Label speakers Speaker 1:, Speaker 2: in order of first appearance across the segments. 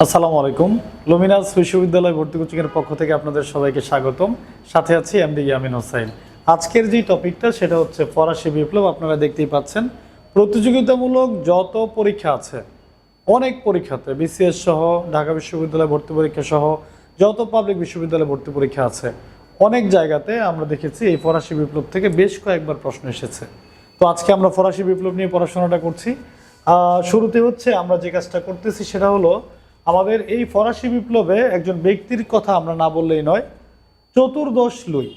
Speaker 1: আসসালামু আলাইকুম। লুমিনাস বিশ্ববিদ্যালয় ভর্তি কোচিংয়ের পক্ষ থেকে আপনাদের সবাইকে স্বাগতম। সাথে আছি এমডি ইয়ামিন হোসেন। আজকের যে টপিকটা সেটা হচ্ছে ফরাসি বিপ্লব। আপনারা দেখতেই পাচ্ছেন প্রতিযোগিতামূলক যত পরীক্ষা আছে, অনেক পরীক্ষাতে বিসিএস সহ, ঢাকা বিশ্ববিদ্যালয় ভর্তি পরীক্ষা সহ যত পাবলিক বিশ্ববিদ্যালয় ভর্তি পরীক্ষা আছে, অনেক জায়গাতে আমরা দেখেছি এই ফরাসি বিপ্লব থেকে বেশ কয়েকবার প্রশ্ন এসেছে। তো আজকে আমরা ফরাসি বিপ্লব নিয়ে পড়াশোনাটা করছি। শুরুতে হচ্ছে আমরা যে কাজটা করতেছি সেটা হলো আমাদের এই ফরাসি বিপ্লবে একজন ব্যক্তির কথা আমরা না বললেই নয়। চতুর্দশ লুই,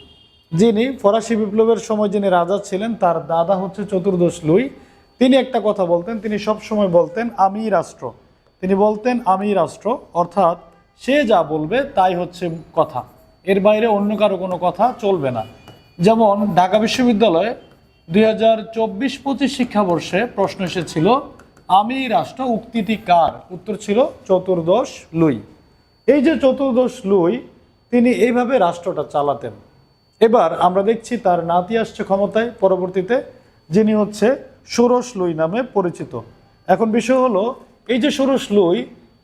Speaker 1: যিনি ফরাসি বিপ্লবের সময় যিনি রাজা ছিলেন, তার দাদা হচ্ছে চতুর্দশ লুই। তিনি একটা কথা বলতেন, তিনি সব সময় বলতেন আমি রাষ্ট্র। তিনি বলতেন আমি রাষ্ট্র, অর্থাৎ সে যা বলবে তাই হচ্ছে কথা, এর বাইরে অন্য কারো কোনো কথা চলবে না। যেমন ঢাকা বিশ্ববিদ্যালয়ে 2024-25 শিক্ষাবর্ষে প্রশ্ন এসেছিল আমি রাষ্ট্র উক্তিটি কার? উত্তর ছিল চতুর্দশ লুই। এই যে চতুর্দশ লুই, তিনি এইভাবে রাষ্ট্রটা চালাতেন। এবার আমরা দেখছি তার নাতি আসছে ক্ষমতায় পরবর্তীতে, যিনি হচ্ছে ষোড়শ লুই নামে পরিচিত। এখন বিষয় হলো এই যে ষোড়শ লুই,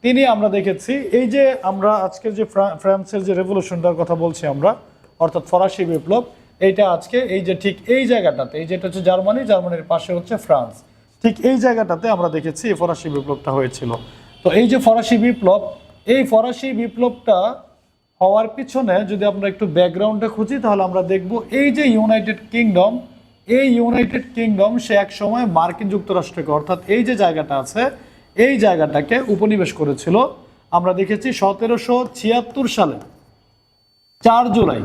Speaker 1: তিনি আমরা দেখেছি এই যে আমরা আজকের যে ফ্রান্সের যে রেভলিউশনটার কথা বলছি আমরা, অর্থাৎ ফরাসি বিপ্লব, এইটা আজকে এই যে ঠিক এই জায়গাটাতে, এই যেটা হচ্ছে জার্মানি, জার্মানির পাশে হচ্ছে ফ্রান্স, ঠিক এই জায়গাটাতে আমরা দেখেছি এই ফরাসি বিপ্লবটা হয়েছিল। তো এই যে ফরাসি বিপ্লব, এই ফরাসি বিপ্লবটা হওয়ার পিছনে যদি আমরা একটু ব্যাকগ্রাউন্ডটা খুঁজি, তাহলে আমরা দেখব এই যে ইউনাইটেড কিংডম, এই ইউনাইটেড কিংডম সে এক সময় মার্কিন যুক্তরাষ্ট্রকে, অর্থাৎ এই যে জায়গাটা আছে এই জায়গাটাকে উপনিবেশ করেছিল। আমরা দেখেছি 1776 সালে 4 জুলাই,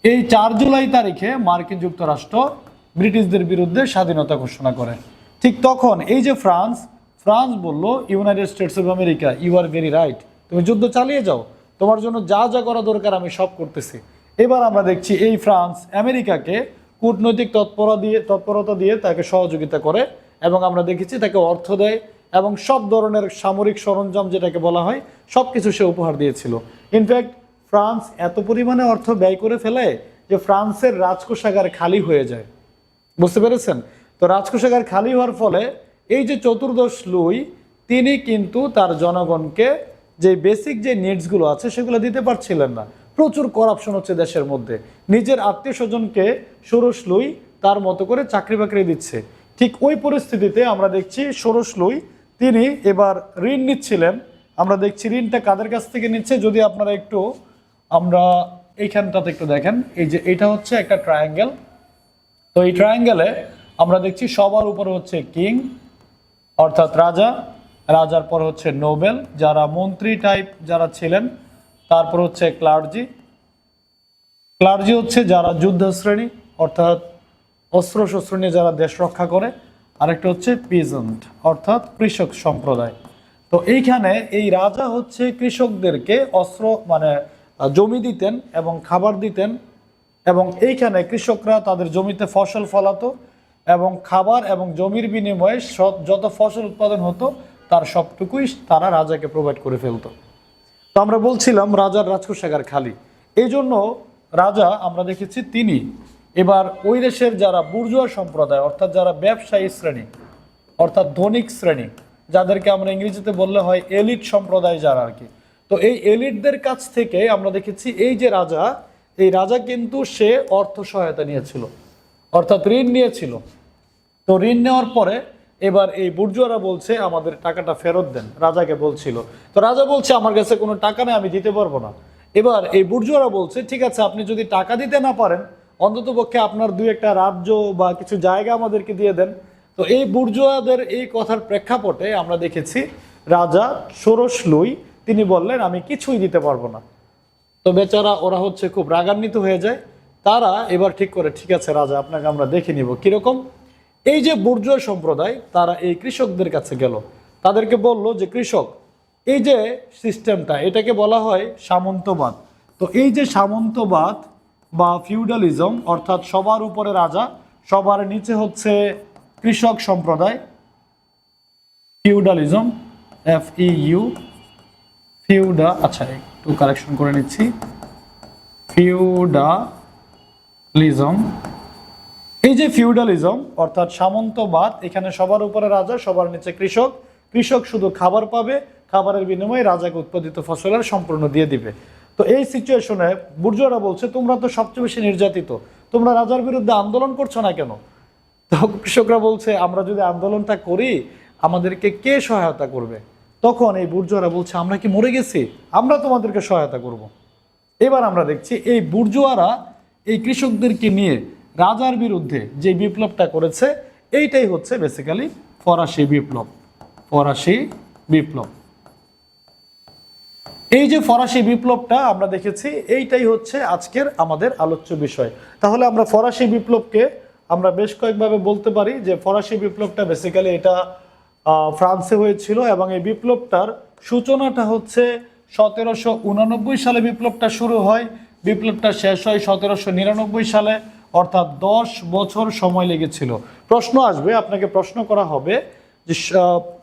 Speaker 1: এই 4 জুলাই তারিখে মার্কিন যুক্তরাষ্ট্র ব্রিটিশদের বিরুদ্ধে স্বাধীনতা ঘোষণা করে। ঠিক তখন এই যে ফ্রান্স বলল United States of America, you are very right, তুমি যুদ্ধ চালিয়ে যাও, তোমার জন্য যা যা করা দরকার আমি সব করতেছি। এবার আমরা দেখছি এই ফ্রান্স আমেরিকাকে কূটনৈতিক তৎপরতা দিয়ে তাকে সহযোগিতা করে, এবং আমরা দেখেছি তাকে অর্থ দেয় এবং সব ধরনের সামরিক সরঞ্জাম যেটাকে বলা হয় সব কিছু সে উপহার দিয়েছিল। ইনফ্যাক্ট ফ্রান্স এত পরিমাণে অর্থ ব্যয় করে ফেলে যে ফ্রান্সের রাজকোষাগার খালি হয়ে যায়। বুঝতে পেরেছেন? তো রাজকোষাগার খালি হওয়ার ফলে এই যে চতুর্দশ লুই, তিনি কিন্তু তার জনগণকে যে বেসিক যে নিডসগুলো আছে সেগুলো দিতে পারছিলেন না। প্রচুর করাপশন হচ্ছে দেশের মধ্যে। নিজের আত্মীয় স্বজনকে ষোড়শ লুই তার মতো করে চাকরি বাকরি দিচ্ছে। ঠিক ওই পরিস্থিতিতে আমরা দেখছি ষোড়শ লুই তিনি এবার ঋণ নিচ্ছিলেন। আমরা দেখছি ঋণটা কাদের কাছ থেকে নিচ্ছে, যদি আপনারা একটু আমরা এইখানটাতে একটু দেখেন, এই যে এটা হচ্ছে একটা ট্রায়াঙ্গেল। তো এই ট্রায়াঙ্গেলে আমরা দেখছি সবার উপরে হচ্ছে কিং, অর্থাৎ রাজা, রাজার পর হচ্ছে নোবেল যারা মন্ত্রী টাইপ যারা ছিলেন, তারপর হচ্ছে ক্লার্জি হচ্ছে যারা যুদ্ধ শ্রেণী, অর্থাৎ অস্ত্র শস্ত্র নিয়ে যারা দেশ রক্ষা করে, আরেকটা হচ্ছে পিজেন্ট অর্থাৎ কৃষক সম্প্রদায়। তো এইখানে এই রাজা হচ্ছে কৃষকদেরকে অস্ত্র মানে জমি দিতেন এবং খাবার দিতেন, এবং এইখানে কৃষকরা তাদের জমিতে ফসল ফলাতো এবং খাবার এবং জমির বিনিময়ে যত ফসল উৎপাদন হতো তার সবটুকুই তারা রাজাকে প্রোভাইড করে ফেলতো। তো আমরা বলছিলাম রাজার রাজকোষাগার খালি, এই জন্য রাজা আমরা দেখেছি তিনি এবার ওই দেশের যারা বুর্জোয়া সম্প্রদায়, অর্থাৎ যারা ব্যবসায়ী শ্রেণী, অর্থাৎ ধনিক শ্রেণী, যাদেরকে আমরা ইংরেজিতে বললে হয় এলিট সম্প্রদায় যারা আর কি, তো এই এলিটদের কাছ থেকে আমরা দেখেছি এই যে রাজা, এই রাজা কিন্তু সে অর্থ সহায়তা নিয়েছিল, অর্থাৎ ঋণ নিয়েছিল। তো ঋণ নেওয়ার পরে এবার এই বুর্জোয়ারা বলছে আমাদের টাকাটা ফেরত দেন, রাজাকে বলছিল। তো রাজা বলছে আমার কাছে কোনো টাকা নেই, আমি দিতে পারবো না। এবার এই বুর্জোয়ারা বলছে ঠিক আছে, আপনি যদি টাকা দিতে না পারেন অন্তত পক্ষে আপনার দুই একটা রাজ্য বা কিছু জায়গা আমাদেরকে দিয়ে দেন। তো এই বুর্জোয়াদের এই কথার প্রেক্ষাপটে আমরা দেখেছি রাজা ষোড়শ লুই তিনি বললেন আমি কিছুই দিতে পারবো না। তো বেচারা ওরা হচ্ছে খুব রাগান্বিত হয়ে যায়। তারা এবার ঠিক করে ঠিক আছে রাজা, আপনাকে আমরা দেখে নিব কিরকম। এই যে বুর্জোয়া সম্প্রদায় তারা এই কৃষকদের কাছে গেল, তাদেরকে বলল যে কৃষক, এই যে সিস্টেমটা এটাকে বলা হয় সামন্তবাদ। তো এই যে সামন্তবাদ বা ফিউডালিজম, অর্থাৎ সবার উপরে রাজা, সবার নিচে হচ্ছে কৃষক সম্প্রদায়, ফিউডালিজম, FEU, আচ্ছা একটু কারেকশন করে নিচ্ছি, ফিউডালিজম। এই যে ফিউডালিজম অর্থাৎ সামন্তবাদ, এখানে সবার উপরে রাজা, সবার নিচে কৃষক, কৃষক শুধু খাবার পাবে, খাবারের বিনিময়ে রাজাকে উৎপাদিত ফসলের সম্পূর্ণ দিয়ে দিবে। তো এই সিচুয়েশনে বুর্জোয়ারা বলছে তোমরা তো সবচেয়ে বেশি নির্যাতিত, তোমরা রাজার বিরুদ্ধে আন্দোলন করছো না কেন? তো কৃষকরা বলছে আমরা যদি আন্দোলনটা করি আমাদেরকে কে সহায়তা করবে? তখন এই বুর্জোয়ারা বলছে আমরা কি মরে গেছি, আমরা তোমাদেরকে সহায়তা করব। এবার আমরা দেখছি এই বুর্জোয়ারা এই কৃষকদেরকে নিয়ে রাজার বিরুদ্ধে যে বিপ্লবটা করেছে এইটাই হচ্ছে বেসিক্যালি ফরাসি বিপ্লব। ফরাসি বিপ্লব, এই যে ফরাসি বিপ্লবটা আমরা দেখেছি এইটাই হচ্ছে আজকের আমাদের আলোচ্য বিষয়। তাহলে আমরা ফরাসি বিপ্লবকে আমরা বেশ কয়েকভাবে বলতে পারি যে ফরাসি বিপ্লবটা বেসিক্যালি এটা ফ্রান্সে হয়েছিল এবং এই বিপ্লবটার সূচনাটা হচ্ছে 1789 সালে বিপ্লবটা শুরু হয়, বিপ্লবটা শেষ হয় 1799 সালে, অর্থাৎ 10 বছর সময় লেগেছিল। প্রশ্ন আসবে, আপনাকে প্রশ্ন করা হবে যে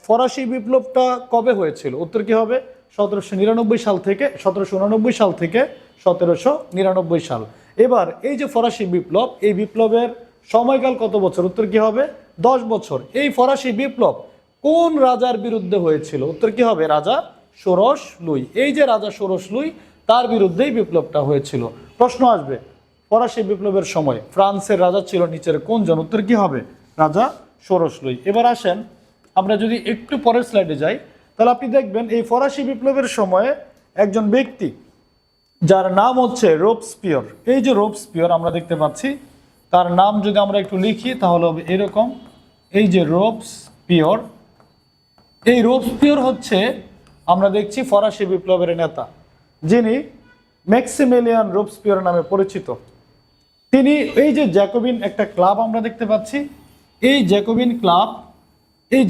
Speaker 1: ফরাসি বিপ্লবটা কবে হয়েছিল? উত্তর কি হবে? 1799 সাল থেকে 1789 সাল থেকে 1799 সাল। এবার এই যে ফরাসি বিপ্লব, এই বিপ্লবের সময়কাল কত বছর? উত্তর কি হবে? 10 বছর। এই ফরাসি বিপ্লব কোন রাজার বিরুদ্ধে হয়েছিল? উত্তর কি হবে? রাজা ষোড়শ লুই। এই যে রাজা ষোড়শ লুই তার বিরুদ্ধেই বিপ্লবটা হয়েছিল। প্রশ্ন আসবে ফরাসি বিপ্লবের সময় ফ্রান্সের রাজা ছিল নিচের কোনজন? উত্তর কি হবে? রাজা ষোড়শ লুই। এবার আসেন আমরা যদি একটু পরের স্লাইডে যাই তাহলে আপনি দেখবেন এই ফরাসি বিপ্লবের সময়ে একজন ব্যক্তি যার নাম হচ্ছে রোবস্পিয়র। এই যে রোবস্পিয়র আমরা দেখতে পাচ্ছি, তার নাম যদি আমরা একটু লিখি তাহলে হবে এরকম, এই যে রোবস্পিয়র। এই রোবস্পিয়র হচ্ছে আমরা দেখছি ফরাসি বিপ্লবের নেতা, যিনি ম্যাক্সিমিলিয়ান রোবস্পিয়র নামে পরিচিত। তিনি এই যে জ্যাকোবিন একটা ক্লাব আমরা দেখতে পাচ্ছি, এই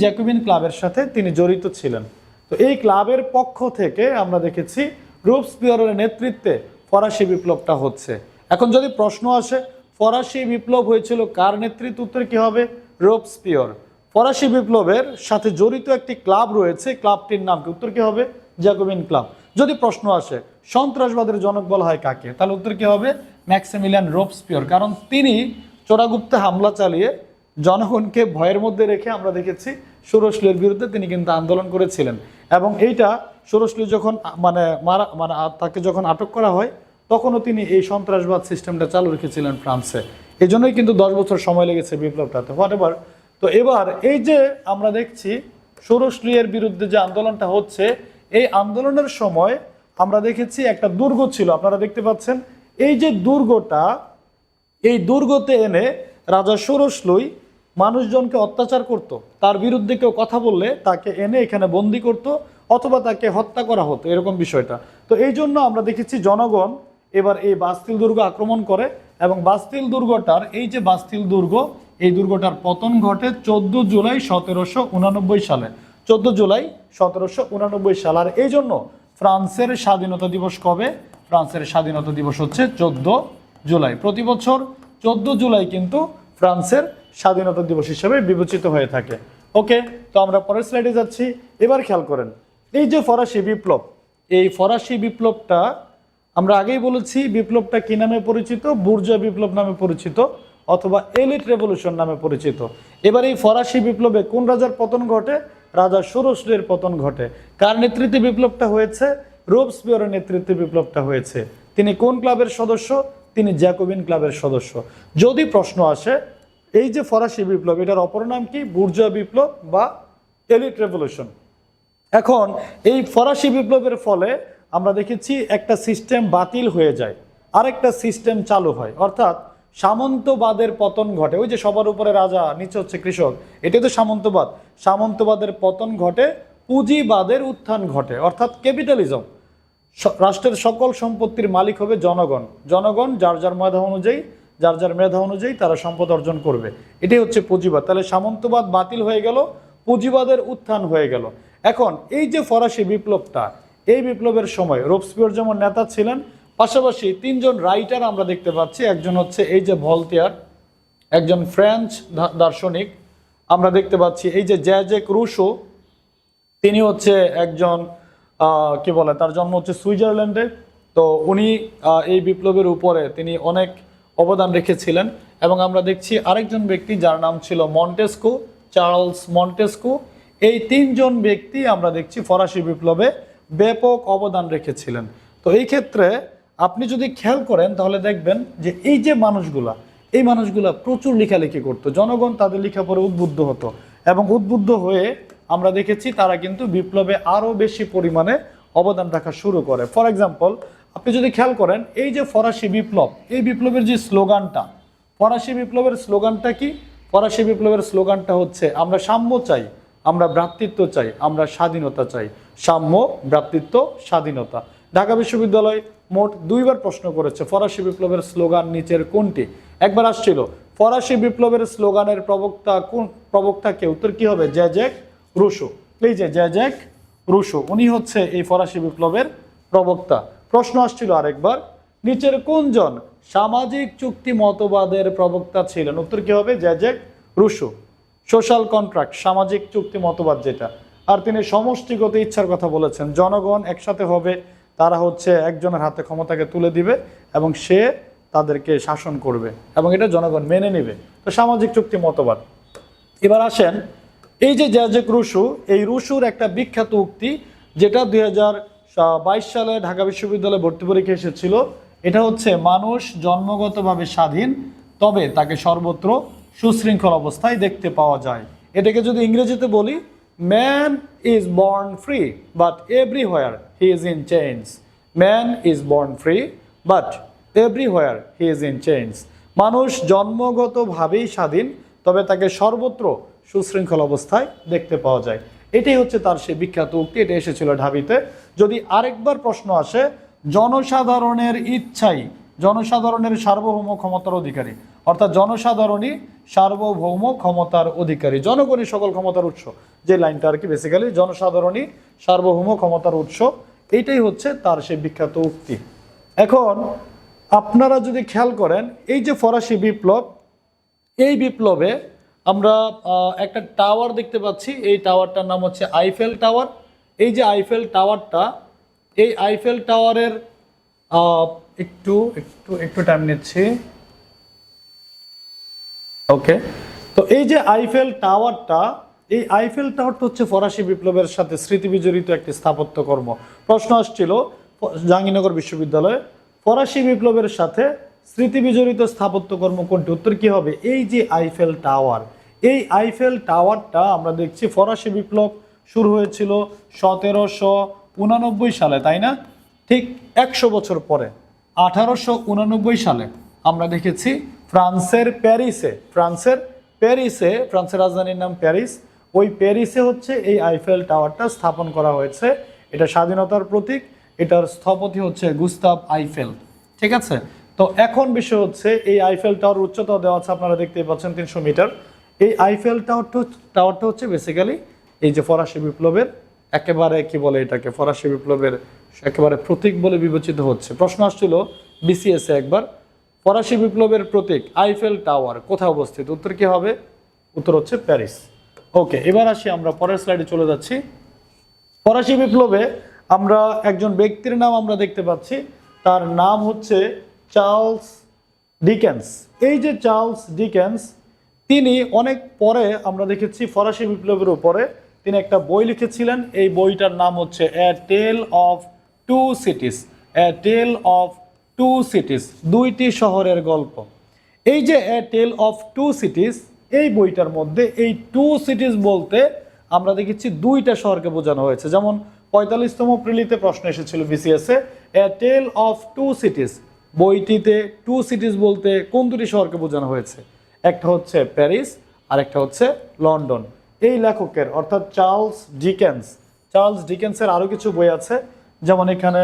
Speaker 1: জ্যাকোবিন ক্লাবের সাথে তিনি জড়িত ছিলেন। তো এই ক্লাবের পক্ষ থেকে আমরা দেখেছি রোবস্পিয়রের নেতৃত্বে ফরাসি বিপ্লবটা হচ্ছে। এখন যদি প্রশ্ন আসে ফরাসি বিপ্লব হয়েছিল কার নেতৃত্বে? উত্তর কি হবে? রোবস্পিয়র। ফরাসি বিপ্লবের সাথে জড়িত একটি ক্লাব রয়েছে, ক্লাবটির নাম কি? উত্তর কি হবে? Jacobin club. যদি প্রশ্ন আসে সন্ত্রাসবাদের জনক বলা হয় কাকে? তাহলে উত্তর কি হবে? ম্যাক্সিমিলিয়ান রোবস্পিয়র। কারণ তিনি চোরাগুপ্তে হামলা চালিয়ে জনগণকে ভয়ের মধ্যে রেখে আমরা দেখেছি ষোড়শ লুইয়ের বিরুদ্ধে তিনি কিন্তু আন্দোলন করেছিলেন। এবং এইটা ষোড়শ লুই যখন তাকে যখন আটক করা হয় তখনও তিনি এই সন্ত্রাসবাদ সিস্টেমটা চালু রেখেছিলেন ফ্রান্সে। এই জন্যই কিন্তু 10 বছর সময় লেগেছে বিপ্লবটাতে। হোয়াটএভার। তো এবার এই যে আমরা দেখছি ষোড়শ লুইয়ের বিরুদ্ধে যে আন্দোলনটা হচ্ছে, এই আন্দোলনের সময় আমরা দেখেছি একটা দুর্গ ছিল, আপনারা দেখতে পাচ্ছেন এই যে দুর্গটা, এই দুর্গতে এনে রাজা ষোড়শ লুই মানুষজনকে অত্যাচার করত। তার বিরুদ্ধে কেউ কথা বললে তাকে এনে এখানে বন্দি করত অথবা তাকে হত্যা করা হতো, এরকম বিষয়টা। তো এই জন্য আমরা দেখেছি জনগণ এবার এই বাস্তিল দুর্গ আক্রমণ করে এবং বাস্তিল দুর্গটার এই যে বাস্তিল দুর্গ, এই দুর্গটার পতন ঘটে 14 জুলাই 1789 সালে। 14 জুলাই 1789 সাল। আর এই জন্য ফ্রান্সের স্বাধীনতা দিবস কবে? ফ্রান্সের স্বাধীনতা দিবস হচ্ছে 14 জুলাই। প্রতি বছর 14 জুলাই কিন্তু ফ্রান্সের স্বাধীনতা দিবস হিসেবে বিবেচিত হয়ে থাকে। ওকে, তো আমরা পরের স্লাইডে যাচ্ছি। এবার খেয়াল করেন এই যে ফরাসি বিপ্লব, এই ফরাসি বিপ্লবটা আমরা আগেই বলেছি বিপ্লবটা কি নামে পরিচিত? বুর্জোয়া বিপ্লব নামে পরিচিত অথবা এলিট রেভলিউশন নামে পরিচিত। এবার এই ফরাসি বিপ্লবে কোন রাজার পতন ঘটে? রাজা ষোড়শ লুইয়ের পতন ঘটে। কার নেতৃত্বে বিপ্লবটা হয়েছে? রোবস্পিয়রের নেতৃত্বে বিপ্লবটা হয়েছে। তিনি কোন ক্লাবের সদস্য? তিনি জ্যাকোবিন ক্লাবের সদস্য। যদি প্রশ্ন আসে এই যে ফরাসি বিপ্লব এটার অপর নাম কি? বুর্জোয়া বিপ্লব বা এলিট রেভলিউশন। এখন এই ফরাসি বিপ্লবের ফলে আমরা দেখেছি একটা সিস্টেম বাতিল হয়ে যায়, আরেকটা সিস্টেম চালু হয়, অর্থাৎ সামন্তবাদের পতন ঘটে। ওই যে সবার উপরে রাজা, নিচে হচ্ছে কৃষক, এটাই তো সামন্তবাদ। সামন্তবাদের পতন ঘটে, পুঁজিবাদের উত্থান ঘটে, অর্থাৎ ক্যাপিটালিজম। রাষ্ট্রের সকল সম্পত্তির মালিক হবে জনগণ। জনগণ যার যার মেধা অনুযায়ী তারা সম্পদ অর্জন করবে। এটাই হচ্ছে পুঁজিবাদ। তাহলে সামন্তবাদ বাতিল হয়ে গেল, পুঁজিবাদের উত্থান হয়ে গেল। এখন এই যে ফরাসি বিপ্লবটা, এই বিপ্লবের সময় রোবস্পিয়র যেমন নেতা ছিলেন, পাশাপাশি 3 জন রাইটার আমরা দেখতে পাচ্ছি। একজন হচ্ছে এই যে ভলতেয়ার, একজন ফ্রেঞ্চ দার্শনিক। আমরা দেখতে পাচ্ছি এই যে জ্যাজেক রুশো, তিনি হচ্ছে একজন কি বলে, তার জন্ম হচ্ছে সুইজারল্যান্ডে। তো উনি এই বিপ্লবের উপরে তিনি অনেক অবদান রেখেছিলেন। এবং আমরা দেখছি আরেকজন ব্যক্তি যার নাম ছিল মন্টেস্কু, চার্লস মন্টেস্কু। এই তিনজন ব্যক্তি আমরা দেখছি ফরাসি বিপ্লবে ব্যাপক অবদান রেখেছিলেন। তো এই ক্ষেত্রে আপনি যদি খেয়াল করেন তাহলে দেখবেন যে এই যে মানুষগুলা, এই মানুষগুলা প্রচুর লেখালেখি করতো, জনগণ তাদের লেখা পড়ে উদ্বুদ্ধ হতো এবং উদ্বুদ্ধ হয়ে আমরা দেখেছি তারা কিন্তু বিপ্লবে আরও বেশি পরিমাণে অবদান রাখা শুরু করে। ফর এক্সাম্পল, আপনি যদি খেয়াল করেন এই যে ফরাসি বিপ্লব, এই বিপ্লবের যে স্লোগানটা, ফরাসি বিপ্লবের স্লোগানটা কি? ফরাসি বিপ্লবের স্লোগানটা হচ্ছে আমরা সাম্য চাই, আমরা ভ্রাতৃত্ব চাই, আমরা স্বাধীনতা চাই। সাম্য, ভ্রাতৃত্ব, স্বাধীনতা। ঢাকা বিশ্ববিদ্যালয় মোট 2বার প্রশ্ন করেছে ফরাসি বিপ্লবের স্লোগান নিচের কোনটি? একবার আসছিল ফরাসি বিপ্লবের স্লোগানের প্রবক্তা কে? উত্তর কি হবে? Jack Russo. এই যে জ্যাক রুশো, উনি হচ্ছে এই ফরাসি বিপ্লবের প্রবক্তা। প্রশ্ন আসছিল আরেকবার, নিচের কোনজন সামাজিক চুক্তি মতবাদের প্রবক্তা ছিলেন? উত্তর কি হবে? Jack Russo. সোশ্যাল কন্ট্রাক্ট, সামাজিক চুক্তি মতবাদ যেটা। আর তিনি সমষ্টিগত ইচ্ছার কথা বলেছেন, জনগণ একসাথে হবে, তারা হচ্ছে একজনের হাতে ক্ষমতাকে তুলে দিবে এবং সে তাদেরকে শাসন করবে এবং এটা জনগণ মেনে নেবে। তো সামাজিক চুক্তি মতবাদ। এবার আসেন এই যে জ্যাক রুশো, এই রুশোর একটা বিখ্যাত উক্তি যেটা 2022 সালে ঢাকা বিশ্ববিদ্যালয়ে ভর্তি পরীক্ষা এসেছিল, এটা হচ্ছে মানুষ জন্মগতভাবে স্বাধীন, তবে তাকে সর্বত্র সুশৃঙ্খল অবস্থায় দেখতে পাওয়া যায়। এটাকে যদি ইংরেজিতে বলি, man is born free but everywhere he is in chains. Man is born free but everywhere he is in chains. মানুষ জন্মগতভাবেই স্বাধীন, তবে তাকে সর্বত্র সুশৃঙ্খল অবস্থায় দেখতে পাওয়া যায়। এটাই হচ্ছে তার সেই বিখ্যাত উক্তি, এটা এসেছিল ঢাবিতে। যদি আরেকবার প্রশ্ন আসে, জনসাধারণের ইচ্ছাই জনসাধারণের সার্বভৌম ক্ষমতার অধিকারী, অর্থাৎ জনসাধারণই সার্বভৌম ক্ষমতার অধিকারী, জনগণই সকল ক্ষমতার উৎস, যে লাইনটা আর কি বেসিক্যালি জনসাধারণই সার্বভৌম ক্ষমতার উৎস, এইটাই হচ্ছে তার সেই বিখ্যাত উক্তি। এখন আপনারা যদি খেয়াল করেন এই যে ফরাসি বিপ্লব, এই বিপ্লবে আমরা একটা টাওয়ার দেখতে পাচ্ছি, এই টাওয়ারটার নাম হচ্ছে আইফেল টাওয়ার। এই যে আইফেল টাওয়ারটা, এই আইফেল টাওয়ারের একটু একটু একটু টাইম নিচ্ছি, ওকে। তো এই যে আইফেল টাওয়ারটা, এই আইফেল টাওয়ারটা হচ্ছে ফরাসি বিপ্লবের সাথে স্মৃতিবিজড়িত একটি স্থাপত্য কর্ম। প্রশ্ন আসছিল জাহাঙ্গীরনগর বিশ্ববিদ্যালয়ে, ফরাসি বিপ্লবের সাথে স্মৃতিবিজড়িত স্থাপত্যকর্ম কোনটি? উত্তর কি হবে? এই যে আইফেল টাওয়ার। এই আইফেল টাওয়ারটা আমরা দেখছি ফরাসি বিপ্লব শুরু হয়েছিল 1789 সালে, তাই না? ঠিক 100 বছর পরে 1889 সালে আমরা দেখেছি ফ্রান্সের রাজধানীর নাম প্যারিস, ওই প্যারিসে হচ্ছে এই আইফেল টাওয়ারটা স্থাপন করা হয়েছে। এটা স্বাধীনতার প্রতীক, এটার স্থপতি হচ্ছে গুস্তাভ আইফেল, ঠিক আছে? তো এখন বিষয় হচ্ছে এই আইফেল টাওয়ার উচ্চতা দেওয়া আছে, আপনারা দেখতেই পাচ্ছেন 300 মিটার। এই আইফেল টাওয়ারটা হচ্ছে বেসিক্যালি এই যে ফরাসি বিপ্লবের একেবারে কি বলে এটাকে, ফরাসি বিপ্লবের একেবারে প্রতীক বলে বিবেচিত হচ্ছে। প্রশ্ন আসছিল বিসিএসে একবার, ফরাসি বিপ্লবের প্রতীক আইফেল টাওয়ার কোথায় অবস্থিত? উত্তর কি হবে? উত্তর হচ্ছে প্যারিস। ওকে, এবার আসি আমরা পরের স্লাইডে চলে যাচ্ছি। ফরাসি বিপ্লবে আমরা একজন ব্যক্তির নাম আমরা দেখতে পাচ্ছি, তার নাম হচ্ছে চার্লস ডিকেন্স। এই যে চার্লস ডিকেন্স, তিনি অনেক পরে আমরা দেখেছি ফরাসি বিপ্লবের উপরে তিনি একটা বই লিখেছিলেন। এই বইটার নাম হচ্ছে a tale of two cities. A tale of two cities, দুইটি শহরের গল্প। এই যে এ টেল অফ টু সিটিজ, এই বইটার মধ্যে এই টু সিটিজ বলতে আমরা দেখেছি দুইটা শহরকে বোঝানো হয়েছে। যেমন 45তম প্রিলিতে প্রশ্ন এসেছিল বিসিএসে, এ টেল অফ টু সিটিজ, বইটিতে টু সিটিজ বলতে কোন দুটি শহরকে বোঝানো হয়েছে? একটা হচ্ছে প্যারিস আর একটা হচ্ছে লন্ডন। এই লেখকের অর্থাৎ চার্লস ডিকেন্সের আরও কিছু বই আছে, যেমন এখানে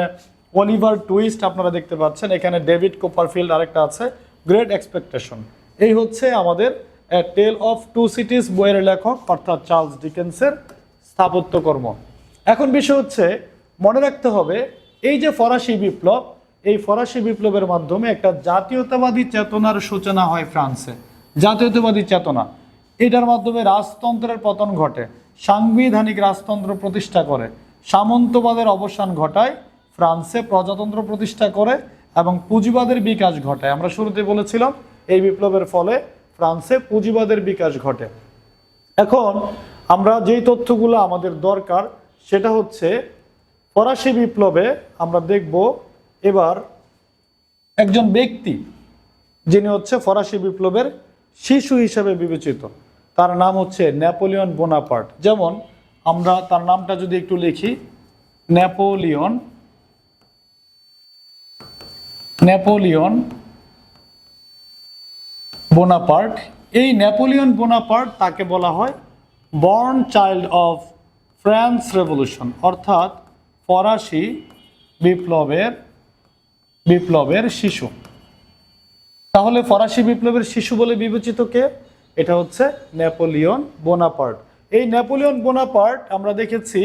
Speaker 1: অলিভার টুইস্ট আপনারা দেখতে পাচ্ছেন, এখানে ডেভিড কোপারফিল্ড আরেকটা আছে, গ্রেট এক্সপেকটেশন। এই হচ্ছে আমাদের এ টেল অফ টু সিটিজ বইয়ের লেখক অর্থাৎ চার্লস ডিকেন্সের স্থাপত্যকর্ম। এখন বিষয় হচ্ছে মনে রাখতে হবে এই যে ফরাসি বিপ্লব, এই ফরাসি বিপ্লবের মাধ্যমে একটা জাতীয়তাবাদী চেতনার সূচনা হয় ফ্রান্সে। জাতীয়তাবাদী চেতনা, এটার মাধ্যমে রাজতন্ত্রের পতন ঘটে, সাংবিধানিক রাজতন্ত্র প্রতিষ্ঠা করে, সামন্তবাদের অবসান ঘটায়, ফ্রান্সে প্রজাতন্ত্র প্রতিষ্ঠা করে এবং পুঁজিবাদের বিকাশ ঘটায়। আমরা শুরুতে বলেছিলাম এই বিপ্লবের ফলে ফ্রান্সে পুঁজিবাদের বিকাশ ঘটে। এখন আমরা যেই তথ্যগুলো আমাদের দরকার সেটা হচ্ছে ফরাসি বিপ্লবে আমরা দেখব এবার একজন ব্যক্তি যিনি হচ্ছে ফরাসি বিপ্লবের শিশু হিসেবে বিবেচিত, তার নাম হচ্ছে নেপোলিয়ন বোনাপার্ট। যেমন আমরা তার নামটা যদি একটু লিখি, নেপোলিয়ন বোনাপার্ট। এই নেপোলিয়ন বোনাপার্ট তাকে বলা হয় born child of France revolution, অর্থাৎ ফরাসি বিপ্লবের শিশু। তাহলে ফরাসি বিপ্লবের শিশু বলে বিবেচিত কে? এটা হচ্ছে নেপোলিয়ন বোনাপার্ট। এই নেপোলিয়ন বোনাপার্ট আমরা দেখেছি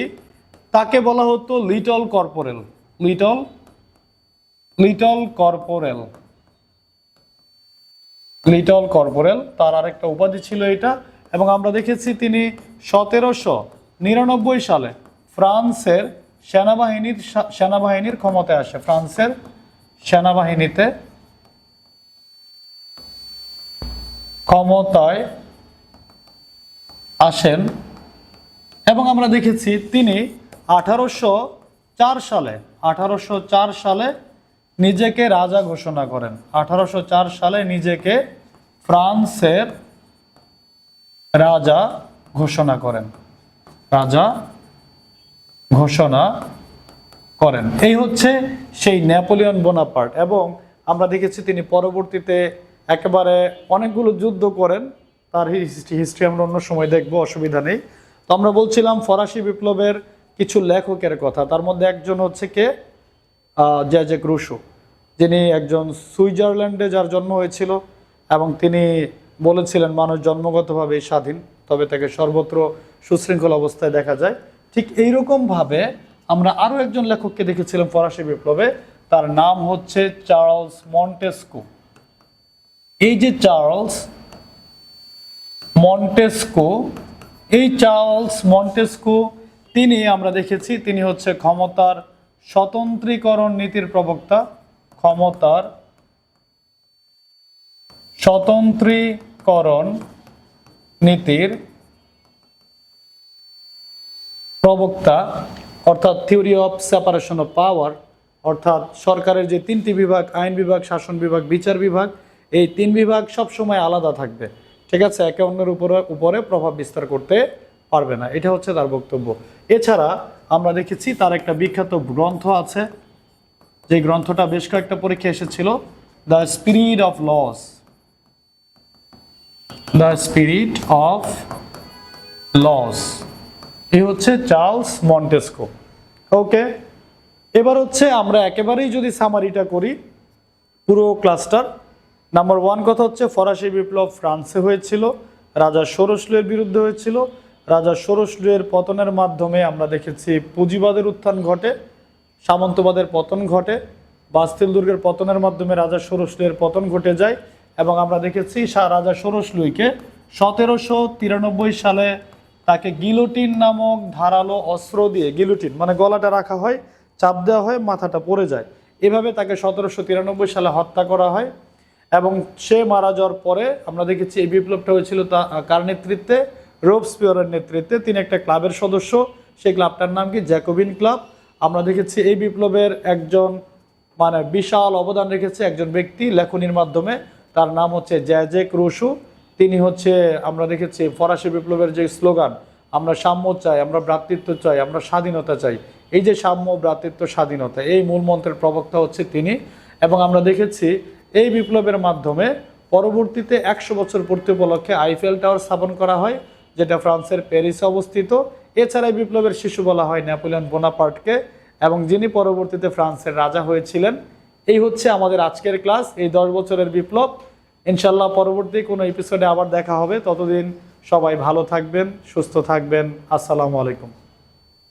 Speaker 1: তাকে বলা হতো লিটল কর্পোরেল, তার আরেকটা উপাধি ছিল এটা। এবং আমরা দেখেছি তিনি 1799 সালে ফ্রান্সের সেনাবাহিনীর ক্ষমতায় আসে, ফ্রান্সের সেনাবাহিনীতে ক্ষমতায় আসেন। এবং আমরা দেখেছি তিনি 1804 সালে নিজেকে রাজা ঘোষণা করেন। 1804 সালে নিজেকে ফ্রান্সের রাজা ঘোষণা করেন। এই হচ্ছে সেই নেপোলিয়ন বোনাপার্ট। এবং আমরা দেখেছি তিনি পরবর্তীতে একেবারে অনেকগুলো যুদ্ধ করেন, তার হিস্ট্রি আমরা অন্য সময় দেখব, অসুবিধা নেই। তো আমরা বলছিলাম ফরাসি বিপ্লবের কিছু লেখকের কথা, তার মধ্যে একজন হচ্ছে কে? জ্যাজেক রুসো, যিনি একজন সুইজারল্যান্ডে যার জন্ম হয়েছিল এবং তিনি বলেছিলেন মানুষ জন্মগতভাবে স্বাধীন, তবে তাকে সর্বত্র সুশৃঙ্খল অবস্থায় দেখা যায়। ঠিক এইরকমভাবে আমরা আরও একজন লেখককে দেখেছিলাম ফরাসি বিপ্লবে, তার নাম হচ্ছে চার্লস মন্টেস্কু। এই যে চার্লস মন্টেস্কু, তিনি আমরা দেখেছি তিনি হচ্ছে ক্ষমতার স্বতন্ত্রীকরণ নীতির প্রবক্তা, অর্থাৎ theory of separation of power, অর্থাৎ সরকারের যে 3টি বিভাগ, আইন বিভাগ, শাসন বিভাগ, বিচার বিভাগ, এই 3 বিভাগ সবসময় আলাদা থাকবে, ঠিক আছে, একে অন্যের উপরে প্রভাব বিস্তার করতে পারবে না, এটা হচ্ছে তার বক্তব্য। এছাড়া আমরা দেখেছি তার একটা বিখ্যাত গ্রন্থ আছে, যে গ্রন্থটা বেশ কয়েকটা পরীক্ষা এসেছিল, দ্য স্পিরিট অফ লস। এই হচ্ছে চার্লস মন্টেস্কু। ওকে, এবার হচ্ছে আমরা একেবারেই যদি সামারিটা করি পুরো ক্লাসটার, নাম্বার 1 কথা হচ্ছে ফরাসি বিপ্লব ফ্রান্সে হয়েছিল, রাজা ষোড়শলুইয়ের বিরুদ্ধে হয়েছিল। রাজা ষোড়শলুইয়ের পতনের মাধ্যমে আমরা দেখেছি পুঁজিবাদের উত্থান ঘটে, সামন্তবাদের পতন ঘটে, বাস্তিল দুর্গের পতনের মাধ্যমে রাজা ষোড়শলুইয়ের পতন ঘটে যায়। এবং আমরা দেখেছি রাজা ষোড়শলুইকে 1793 সালে তাকে গিলোটিন নামক ধারালো অস্ত্র দিয়ে, গিলোটিন মানে গলাটা রাখা হয়, চাপ দেওয়া হয়, মাথাটা পড়ে যায়, এভাবে তাকে 1793 সালে হত্যা করা হয়। এবং সে মারা যাওয়ার পরে আমরা দেখেছি এই বিপ্লবটা হয়েছিল কার নেতৃত্বে? রোবসপিয়ারের নেতৃত্বে। তিনি একটা ক্লাবের সদস্য, সেই ক্লাবটার নাম কি? Jacobin club. আমরা দেখেছি এই বিপ্লবের একজন মানে বিশাল অবদান রেখেছে একজন ব্যক্তি লেখনির মাধ্যমে, তার নাম হচ্ছে জ্যাজেক রুসো। তিনি হচ্ছে আমরা দেখেছি ফরাসি বিপ্লবের যে স্লোগান, আমরা সাম্য চাই, আমরা ভ্রাতৃত্ব চাই, আমরা স্বাধীনতা চাই, এই যে সাম্য, ভ্রাতৃত্ব, স্বাধীনতা, এই মূল মন্ত্রের প্রবক্তা হচ্ছে তিনি। এবং আমরা দেখেছি এই বিপ্লবের মাধ্যমে পরবর্তীতে 100 বছর পূর্তি উপলক্ষে আইফেল টাওয়ার স্থাপন করা হয়, যেটা ফ্রান্সের প্যারিসে অবস্থিত। এছাড়া এই বিপ্লবের শিশু বলা হয় নেপোলিয়ন বোনাপার্টকে, এবং যিনি পরবর্তীতে ফ্রান্সের রাজা হয়েছিলেন। এই হচ্ছে আমাদের আজকের ক্লাস, এই 10 বছরের বিপ্লব। ইনশাল্লাহ পরবর্তী কোনো এপিসোডে আবার দেখা হবে, ততদিন সবাই ভালো থাকবেন, সুস্থ থাকবেন। আসসালামু আলাইকুম।